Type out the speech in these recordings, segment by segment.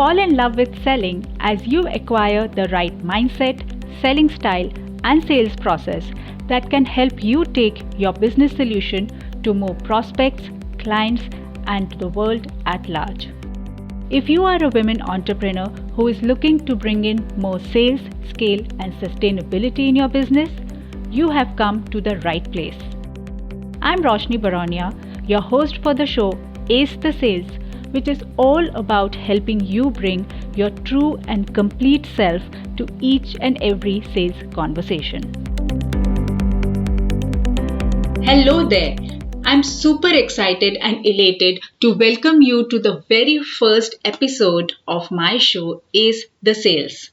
Fall in love with selling as you acquire the right mindset, selling style, and sales process that can help you take your business solution to more prospects, clients, and the world at large. If you are a women entrepreneur who is looking to bring in more sales, scale, and sustainability in your business, you have come to the right place. I'm Roshni Baronia, your host for the show Ace the Sales, which is all about helping you bring your true and complete self to each and every sales conversation. Hello there. I'm super excited and elated to welcome you to the very first episode of my show Ace the Sales.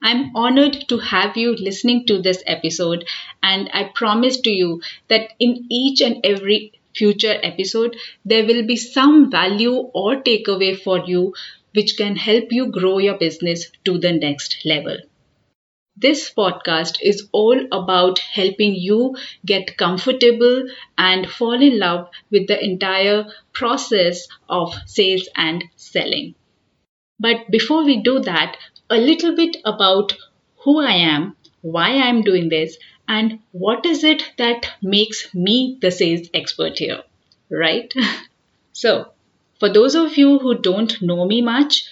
I'm honored to have you listening to this episode, and I promise to you that in each and every future episode, there will be some value or takeaway for you which can help you grow your business to the next level. This podcast is all about helping you get comfortable and fall in love with the entire process of sales and selling. But before we do that, a little bit about who I am, why I'm doing this, and what is it that makes me the sales expert here, right? So, for those of you who don't know me much,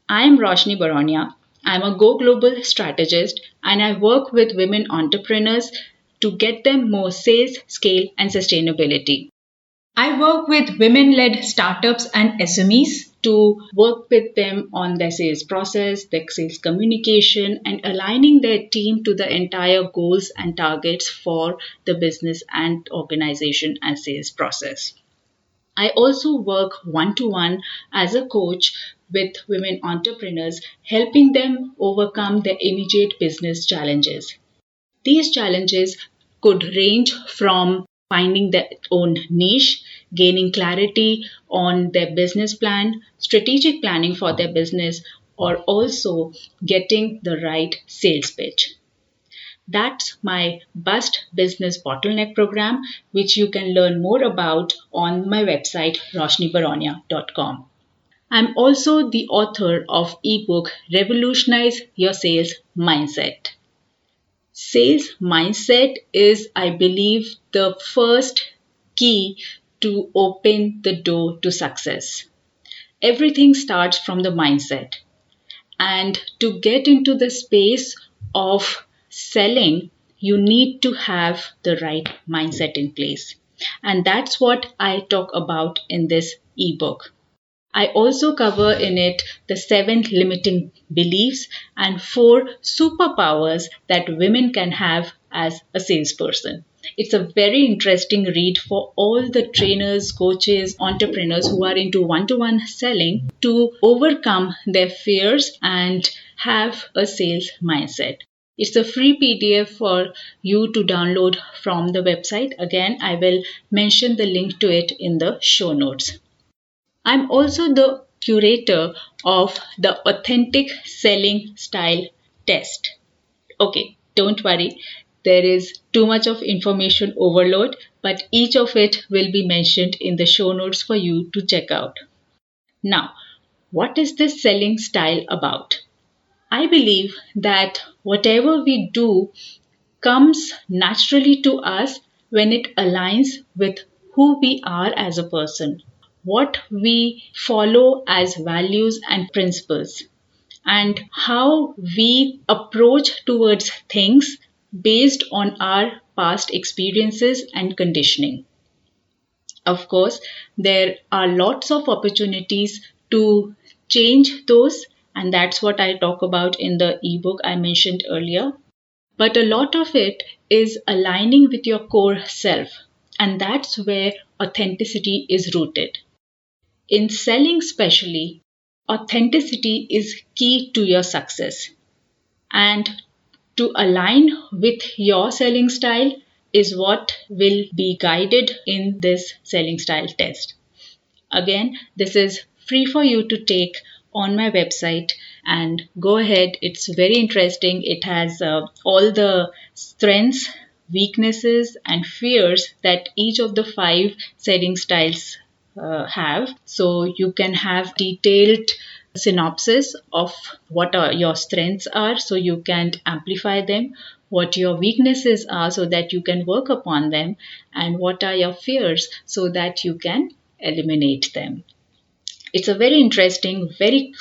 I'm Roshni Baronia. I'm a Go Global strategist and I work with women entrepreneurs to get them more sales, scale, and sustainability. I work with women-led startups and SMEs to work with them on their sales process, their sales communication, and aligning their team to the entire goals and targets for the business and organization and sales process. I also work one-to-one as a coach with women entrepreneurs, helping them overcome their immediate business challenges. These challenges could range from finding their own niche, gaining clarity on their business plan, strategic planning for their business, or also getting the right sales pitch. That's my Bust Business Bottleneck program, which you can learn more about on my website, roshnibaronia.com. I'm also the author of ebook Revolutionize Your Sales Mindset. Sales mindset is, I believe, the first key to open the door to success. Everything starts from the mindset. And to get into the space of selling, you need to have the right mindset in place. And that's what I talk about in this ebook. I also cover in it the 7 limiting beliefs and 4 superpowers that women can have as a salesperson. It's a very interesting read for all the trainers, coaches, entrepreneurs who are into one-to-one selling to overcome their fears and have a sales mindset. It's a free PDF for you to download from the website. Again, I will mention the link to it in the show notes. I'm also the curator of the Authentic Selling Style Test. Okay, don't worry, there is too much of information overload, but each of it will be mentioned in the show notes for you to check out. Now, what is this selling style about? I believe that whatever we do comes naturally to us when it aligns with who we are as a person, what we follow as values and principles, and how we approach towards things based on our past experiences and conditioning. Of course, there are lots of opportunities to change those, and that's what I talk about in the ebook I mentioned earlier. But a lot of it is aligning with your core self, and that's where authenticity is rooted. In selling especially, authenticity is key to your success. And to align with your selling style is what will be guided in this selling style test. Again, this is free for you to take on my website and go ahead. It's very interesting. It has all the strengths, weaknesses, and fears that each of the 5 selling styles have. So you can have detailed synopsis of what your strengths are so you can amplify them, what your weaknesses are so that you can work upon them, and what are your fears so that you can eliminate them. It's a very interesting, very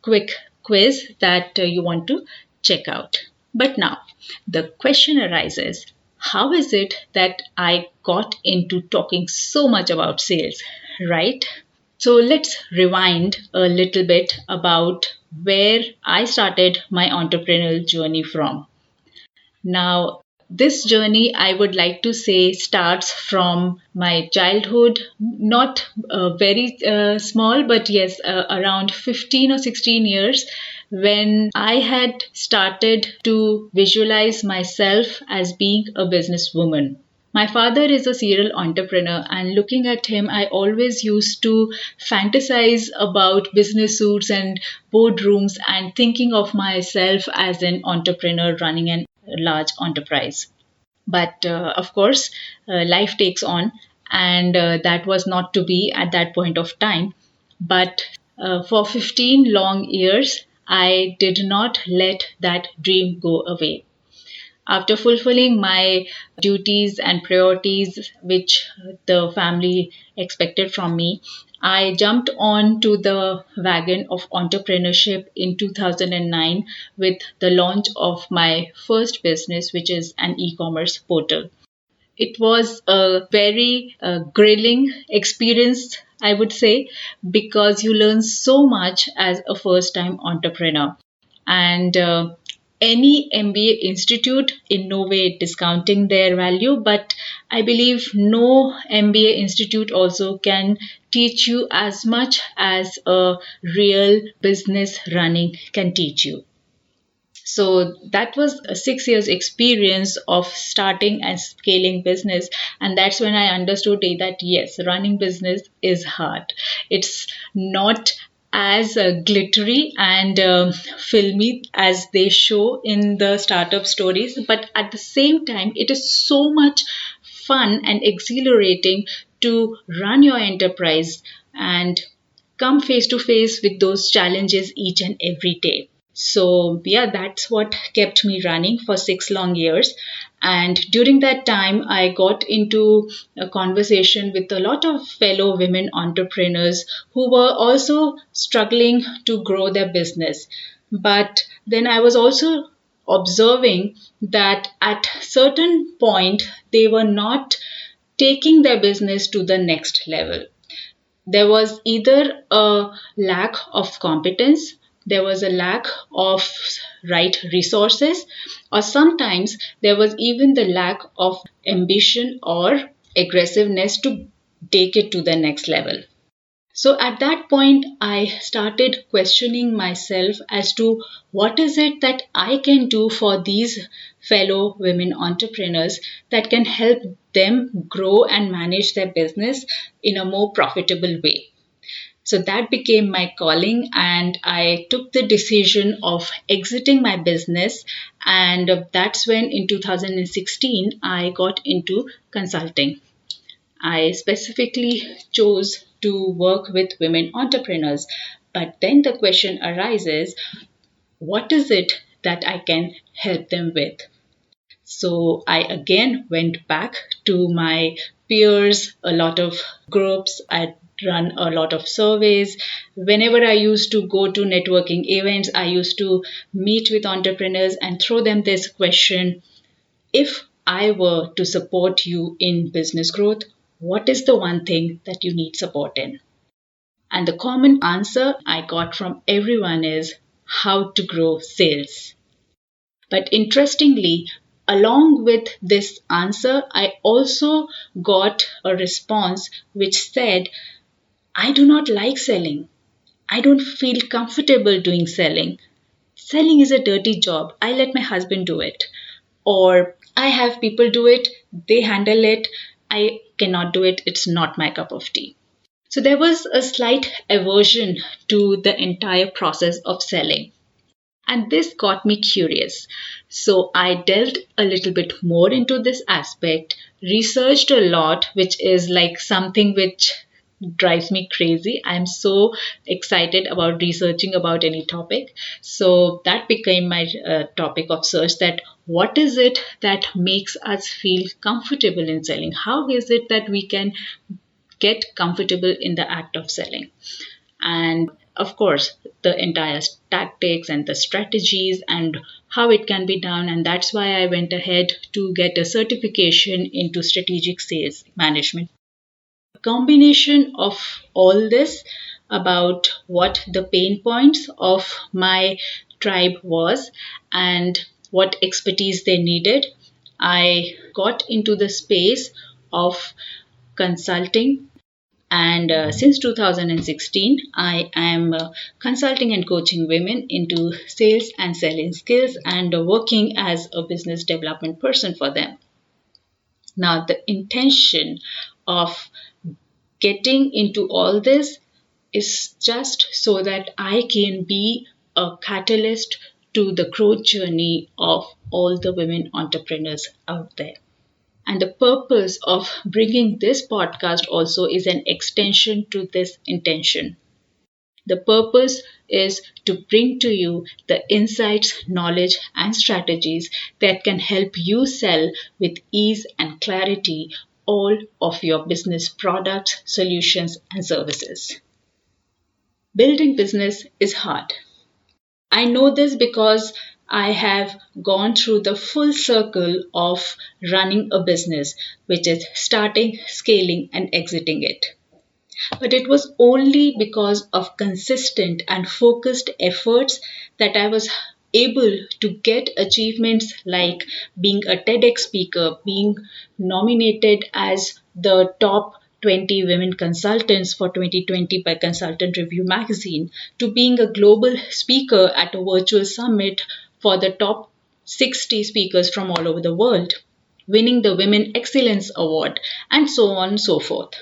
quick quiz that you want to check out. But now, the question arises, how is it that I got into talking so much about sales, right? So let's rewind a little bit about where I started my entrepreneurial journey from. Now, this journey, I would like to say, starts from my childhood, not very small, but yes, around 15 or 16 years, when I had started to visualize myself as being a businesswoman. My father is a serial entrepreneur, and looking at him, I always used to fantasize about business suits and boardrooms and thinking of myself as an entrepreneur running an large enterprise. But of course, life takes on, and that was not to be at that point of time. But for 15 long years, I did not let that dream go away. After fulfilling my duties and priorities, which the family expected from me, I jumped on to the wagon of entrepreneurship in 2009 with the launch of my first business, which is an e-commerce portal. It was a very grilling experience, I would say, because you learn so much as a first time entrepreneur. And any MBA institute, in no way discounting their value, but I believe no MBA institute also can teach you as much as a real business running can teach you. So that was a 6 years experience of starting and scaling business. And that's when I understood that yes, running business is hard. It's not as glittery and filmy as they show in the startup stories. But at the same time, it is so much fun and exhilarating to run your enterprise and come face to face with those challenges each and every day. So, yeah, that's what kept me running for 6 long years. And during that time, I got into a conversation with a lot of fellow women entrepreneurs who were also struggling to grow their business. But then I was also observing that at certain point, they were not taking their business to the next level. There was either a lack of competence, there was a lack of right resources, or sometimes there was even the lack of ambition or aggressiveness to take it to the next level. So at that point, I started questioning myself as to what is it that I can do for these fellow women entrepreneurs that can help them grow and manage their business in a more profitable way. So that became my calling, and I took the decision of exiting my business. And that's when in 2016, I got into consulting. I specifically chose to work with women entrepreneurs. But then the question arises, what is it that I can help them with? So I again went back to my peers, a lot of groups. I run a lot of surveys. Whenever I used to go to networking events, I used to meet with entrepreneurs and throw them this question: if I were to support you in business growth, what is the one thing that you need support in? And the common answer I got from everyone is how to grow sales. But interestingly, along with this answer, I also got a response which said, I do not like selling. I don't feel comfortable doing selling. Selling is a dirty job. I let my husband do it. Or I have people do it, they handle it. I cannot do it. It's not my cup of tea. So there was a slight aversion to the entire process of selling. And this got me curious. So I delved a little bit more into this aspect, researched a lot, which is like something which drives me crazy. I'm so excited about researching about any topic. So that became my topic of search, that what is it that makes us feel comfortable in selling? How is it that we can get comfortable in the act of selling? And of course, the entire tactics and the strategies and how it can be done. And that's why I went ahead to get a certification into strategic sales management. A combination of all this about what the pain points of my tribe was and what expertise they needed, I got into the space of consulting. And since 2016, I am consulting and coaching women into sales and selling skills and working as a business development person for them. Now, the intention of getting into all this is just so that I can be a catalyst to the growth journey of all the women entrepreneurs out there. And the purpose of bringing this podcast also is an extension to this intention. The purpose is to bring to you the insights, knowledge, and strategies that can help you sell with ease and clarity all of your business products, solutions, and services. Building business is hard. I know this because I have gone through the full circle of running a business, which is starting, scaling, and exiting it. But it was only because of consistent and focused efforts that I was able to get achievements like being a TEDx speaker, being nominated as the top 20 women consultants for 2020 by Consultant Review magazine, to being a global speaker at a virtual summit for the top 60 speakers from all over the world, winning the Women Excellence Award, and so on and so forth.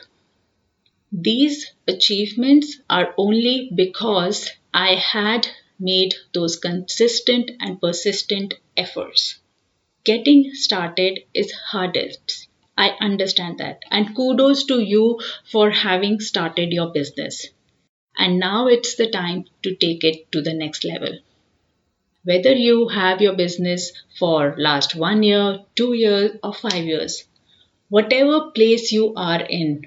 These achievements are only because I had made those consistent and persistent efforts. Getting started is hardest. I understand that. And kudos to you for having started your business. And now it's the time to take it to the next level. Whether you have your business for last 1 year, 2 years, or 5 years, whatever place you are in,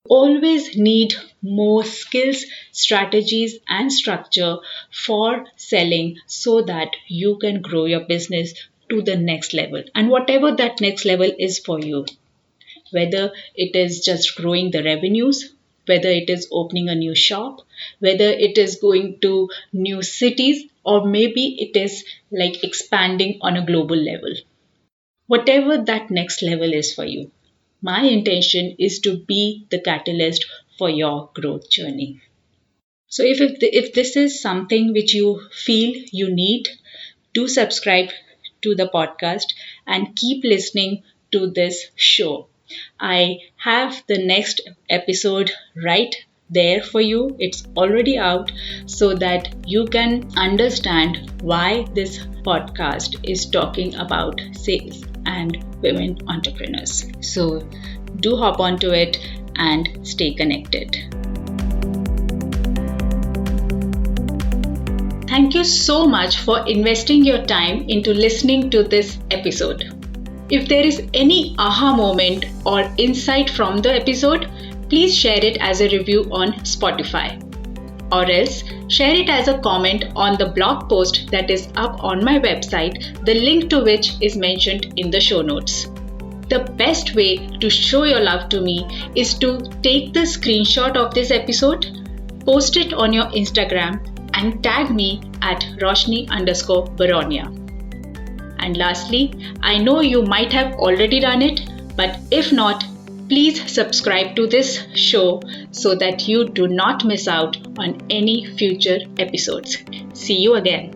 always need more skills, strategies, and structure for selling so that you can grow your business to the next level. And whatever that next level is for you, whether it is just growing the revenues, whether it is opening a new shop, whether it is going to new cities, or maybe it is like expanding on a global level. Whatever that next level is for you, my intention is to be the catalyst for your growth journey. So if this is something which you feel you need, do subscribe to the podcast and keep listening to this show. I have the next episode right there for you. It's already out so that you can understand why this podcast is talking about sales and women entrepreneurs. So do hop onto it and stay connected. Thank you so much for investing your time into listening to this episode. If there is any aha moment or insight from the episode, please share it as a review on Spotify. Or else share it as a comment on the blog post that is up on my website, the link to which is mentioned in the show notes. The best way to show your love to me is to take the screenshot of this episode, post it on your Instagram, and tag me at Roshni_Baronia. And lastly, I know you might have already done it, but if not, please subscribe to this show so that you do not miss out on any future episodes. See you again.